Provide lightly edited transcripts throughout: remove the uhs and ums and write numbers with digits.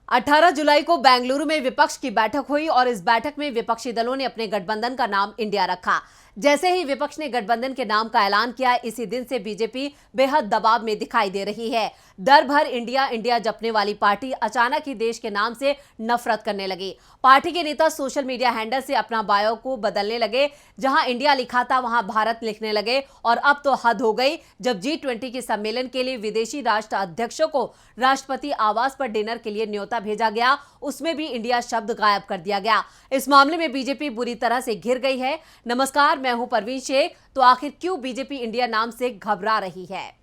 18 जुलाई को बेंगलुरु में विपक्ष की बैठक हुई और इस बैठक में विपक्षी दलों ने अपने गठबंधन का नाम इंडिया रखा। जैसे ही विपक्ष ने गठबंधन के नाम का ऐलान किया, इसी दिन से बीजेपी बेहद दबाव में दिखाई दे रही है। दर भर इंडिया इंडिया जपने वाली पार्टी अचानक ही देश के नाम से नफरत करने लगी। पार्टी के नेता सोशल मीडिया हैंडल से अपना बायो को बदलने लगे। जहां इंडिया लिखा था वहां भारत लिखने लगे। और अब तो हद हो गई, जब G20 के सम्मेलन के लिए विदेशी राष्ट्र अध्यक्षों को राष्ट्रपति आवास पर डिनर के लिए न्योता भेजा गया, उसमें भी इंडिया शब्द गायब कर दिया गया। इस मामले में बीजेपी बुरी तरह से घिर गई है। नमस्कार, मैं हूं परवीन शेख। तो आखिर क्यों बीजेपी इंडिया नाम से घबरा रही है?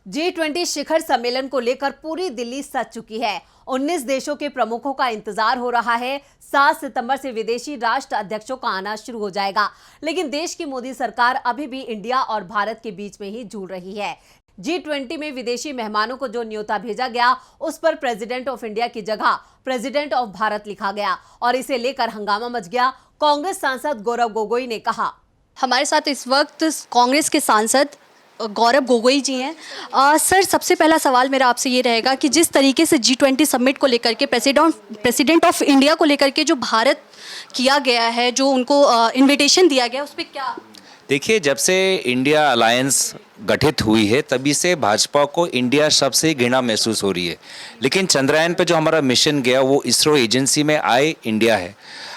G20 शिखर सम्मेलन को लेकर पूरी दिल्ली सज चुकी है। 19 देशों के प्रमुखों का इंतजार हो रहा है। 7 सितंबर से विदेशी राष्ट्र अध्यक्षों का आना शुरू हो जाएगा। लेकिन देश की मोदी सरकार अभी भी इंडिया और भारत के बीच में ही झूल रही है। G20 में विदेशी मेहमानों को जो न्योता भेजा गया, उस पर प्रेसिडेंट ऑफ इंडिया की जगह प्रेसिडेंट ऑफ भारत लिखा गया और इसे लेकर हंगामा मच गया। कांग्रेस सांसद गौरव गोगोई ने कहा, हमारे साथ इस वक्त कांग्रेस के सांसद गौरव गोगोई जी हैं। सर, सबसे पहला सवाल मेरा आपसे ये रहेगा कि जिस तरीके से G20 समिट को लेकर के प्रेसिडेंट ऑफ इंडिया को लेकर के जो भारत किया गया है, जो उनको इनविटेशन दिया गया, उस पर क्या? देखिए, जब से इंडिया अलायंस गठित हुई है तभी से भाजपा को इंडिया शब्द से घृणा महसूस हो रही है। लेकिन चंद्रयान पे जो हमारा मिशन गया वो इसरो एजेंसी में आई इंडिया है।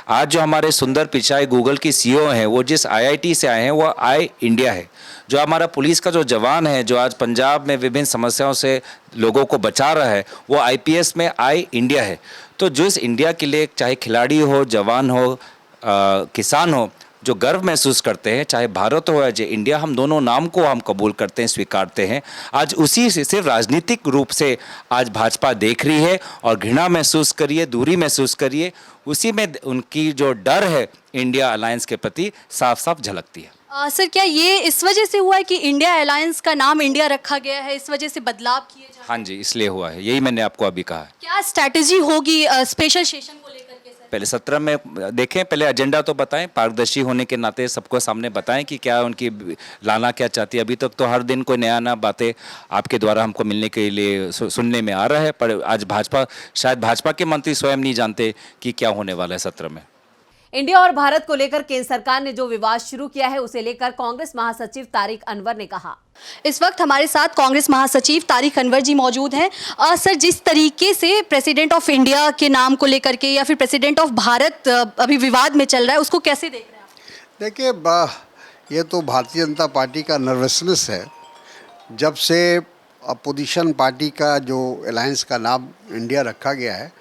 आज जो हमारे सुंदर पिचाई गूगल की सीईओ हैं, वो जिस आईआईटी से आए हैं वो आई इंडिया है। जो हमारा पुलिस का जो जवान है, जो आज पंजाब में विभिन्न समस्याओं से लोगों को बचा रहा है, वो आईपीएस में आई इंडिया है। तो जो इस इंडिया के लिए चाहे खिलाड़ी हो, जवान हो, किसान हो, जो गर्व महसूस करते हैं, चाहे भारत हो या जे इंडिया, हम दोनों नाम को हम कबूल करते हैं, स्वीकारते हैं। आज उसी से सिर्फ राजनीतिक रूप से आज भाजपा देख रही है और घृणा महसूस करिए, दूरी महसूस करिए, उसी में उनकी जो डर है इंडिया अलायंस के प्रति साफ साफ झलकती है। सर, क्या ये इस वजह से हुआ है कि इंडिया अलायंस का नाम इंडिया रखा गया है, इस वजह से बदलाव किए जा रहे हैं? हाँ जी, इसलिए हुआ है, यही मैंने आपको अभी कहा है। क्या स्ट्रैटेजी होगी स्पेशल सेशन को लेकर के? सर, पहले 17 में देखें, पहले एजेंडा तो बताएं, पारदर्शी होने के नाते सबको सामने बताएं कि क्या उनकी लाना क्या चाहती है। अभी तक तो हर दिन कोई नया नया बातें आपके द्वारा हमको मिलने के लिए सुनने में आ रहा है, पर आज शायद भाजपा के मंत्री स्वयं नहीं जानते कि क्या होने वाला है 17 में। इंडिया और भारत को लेकर केंद्र सरकार ने जो विवाद शुरू किया है, उसे लेकर कांग्रेस महासचिव तारिक अनवर ने कहा। इस वक्त हमारे साथ कांग्रेस महासचिव तारिक अनवर जी मौजूद हैं। सर, जिस तरीके से प्रेसिडेंट ऑफ इंडिया के नाम को लेकर के या फिर प्रेसिडेंट ऑफ भारत अभी विवाद में चल रहा है, उसको कैसे देख रहे हैं आप? देखिए, ये तो भारतीय जनता पार्टी का नर्वसनेस है। जब से अपोजिशन पार्टी का जो अलायंस का नाम इंडिया रखा गया है,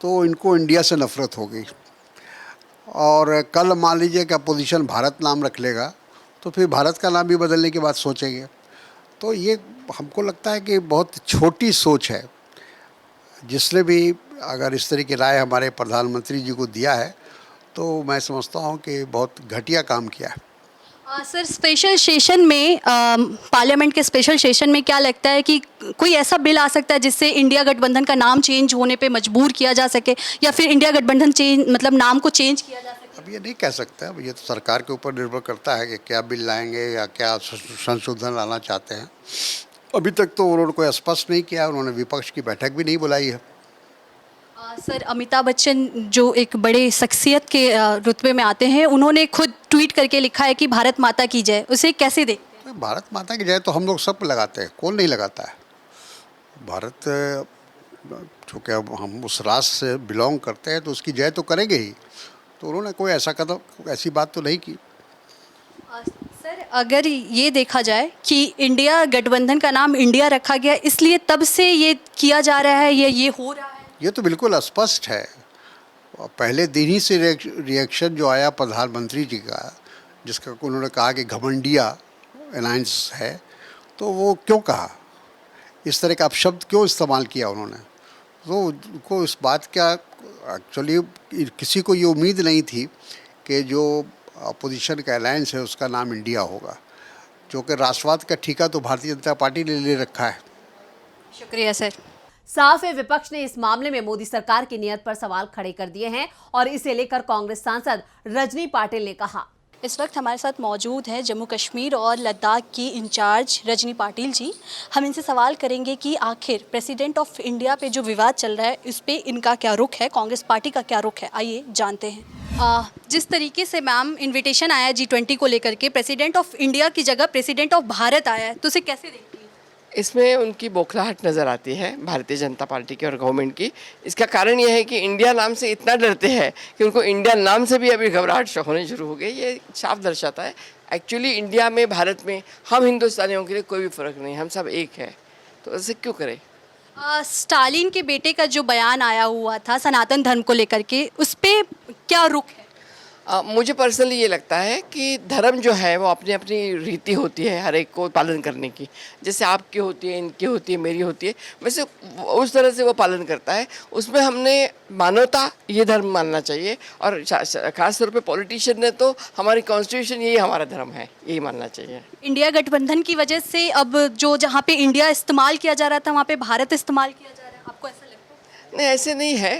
तो इनको इंडिया से नफरत हो गई। और कल मान लीजिए कि अपोजिशन भारत नाम रख लेगा, तो फिर भारत का नाम भी बदलने की बात सोचेंगे। तो ये हमको लगता है कि बहुत छोटी सोच है। जिसने भी अगर इस तरह की राय हमारे प्रधानमंत्री जी को दिया है, तो मैं समझता हूँ कि बहुत घटिया काम किया है। सर, स्पेशल सेशन में पार्लियामेंट के स्पेशल सेशन में क्या लगता है कि कोई ऐसा बिल आ सकता है जिससे इंडिया गठबंधन का नाम चेंज होने पे मजबूर किया जा सके, या फिर इंडिया गठबंधन नाम को चेंज किया जा सके? अब ये नहीं कह सकते, अब ये तो सरकार के ऊपर निर्भर करता है कि क्या बिल लाएंगे या क्या संशोधन लाना चाहते हैं। अभी तक तो उन्होंने कोई स्पष्ट नहीं किया। उन्होंने विपक्ष की बैठक भी नहीं बुलाई है। सर, अमिताभ बच्चन जो एक बड़े शख्सियत के रुतबे में आते हैं, उन्होंने खुद ट्वीट करके लिखा है कि भारत माता की जय। उसे कैसे देखते हैं? भारत माता की जय तो हम लोग सब लगाते हैं, कौन नहीं लगाता है। भारत, चूँकि अब हम उस राष्ट्र से बिलोंग करते हैं, तो उसकी जय तो करेंगे ही। तो उन्होंने कोई ऐसा कदम, ऐसी बात तो नहीं की। सर, अगर ये देखा जाए कि इंडिया गठबंधन का नाम इंडिया रखा गया, इसलिए तब से ये किया जा रहा है या ये हो रहा है? ये तो बिल्कुल स्पष्ट है। पहले दिन ही से रिएक्शन जो आया प्रधानमंत्री जी का, जिसका उन्होंने कहा कि घमंडिया अलायंस है, तो वो क्यों कहा, इस तरह का अपशब्द क्यों इस्तेमाल किया उन्होंने? तो उनको इस बात का एक्चुअली किसी को ये उम्मीद नहीं थी कि जो अपोजिशन का अलायंस है उसका नाम इंडिया होगा, जो कि राष्ट्रवाद का ठेका तो भारतीय जनता पार्टी ने ले रखा है। शुक्रिया सर। साफ है, विपक्ष ने इस मामले में मोदी सरकार की नीयत पर सवाल खड़े कर दिए हैं और इसे लेकर कांग्रेस सांसद रजनी पाटिल ने कहा, इस वक्त हमारे साथ मौजूद हैं जम्मू कश्मीर और लद्दाख की इंचार्ज रजनी पाटिल जी। हम इनसे सवाल करेंगे कि आखिर प्रेसिडेंट ऑफ इंडिया पे जो विवाद चल रहा है उस पर इनका क्या रुख है, कांग्रेस पार्टी का क्या रुख है, आइए जानते हैं। जिस तरीके से मैम इनविटेशन आया G20 को लेकर के, प्रेसिडेंट ऑफ इंडिया की जगह प्रेसिडेंट ऑफ भारत आया है, तो उसे कैसे देखती है? इसमें उनकी बौखलाहट नज़र आती है भारतीय जनता पार्टी की और गवर्नमेंट की। इसका कारण यह है कि इंडिया नाम से इतना डरते हैं कि उनको इंडिया नाम से भी अभी घबराहट होने शुरू हो गई। ये साफ दर्शाता है एक्चुअली इंडिया में, भारत में हम हिंदुस्तानियों के लिए कोई भी फ़र्क नहीं, हम सब एक है, तो ऐसे क्यों करें। स्टालिन के बेटे का जो बयान आया हुआ था सनातन धर्म को लेकर के, उस पर क्या रुख है? मुझे पर्सनली ये लगता है कि धर्म जो है वो अपनी अपनी रीति होती है हर एक को पालन करने की। जैसे आपकी होती है, इनकी होती है, मेरी होती है, वैसे उस तरह से वो पालन करता है। उसमें हमने मानवता ये धर्म मानना चाहिए, और ख़ास तौर पे पॉलिटिशियन ने तो हमारी कॉन्स्टिट्यूशन यही हमारा धर्म है, यही मानना चाहिए। इंडिया गठबंधन की वजह से अब जो जहाँ पे इंडिया इस्तेमाल किया जा रहा था वहाँ पे भारत इस्तेमाल किया जा रहा है, आपको ऐसा लगता है? नहीं, ऐसे नहीं है।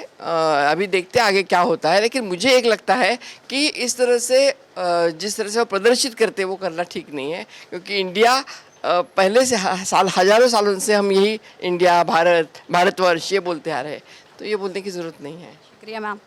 अभी देखते हैं आगे क्या होता है, लेकिन मुझे एक लगता है कि इस तरह से जिस तरह से वो प्रदर्शित करते हैं वो करना ठीक नहीं है, क्योंकि इंडिया पहले से हज़ारों सालों से हम यही इंडिया, भारत, भारतवर्ष ये बोलते आ रहे हैं, तो ये बोलने की ज़रूरत नहीं है। शुक्रिया मैम।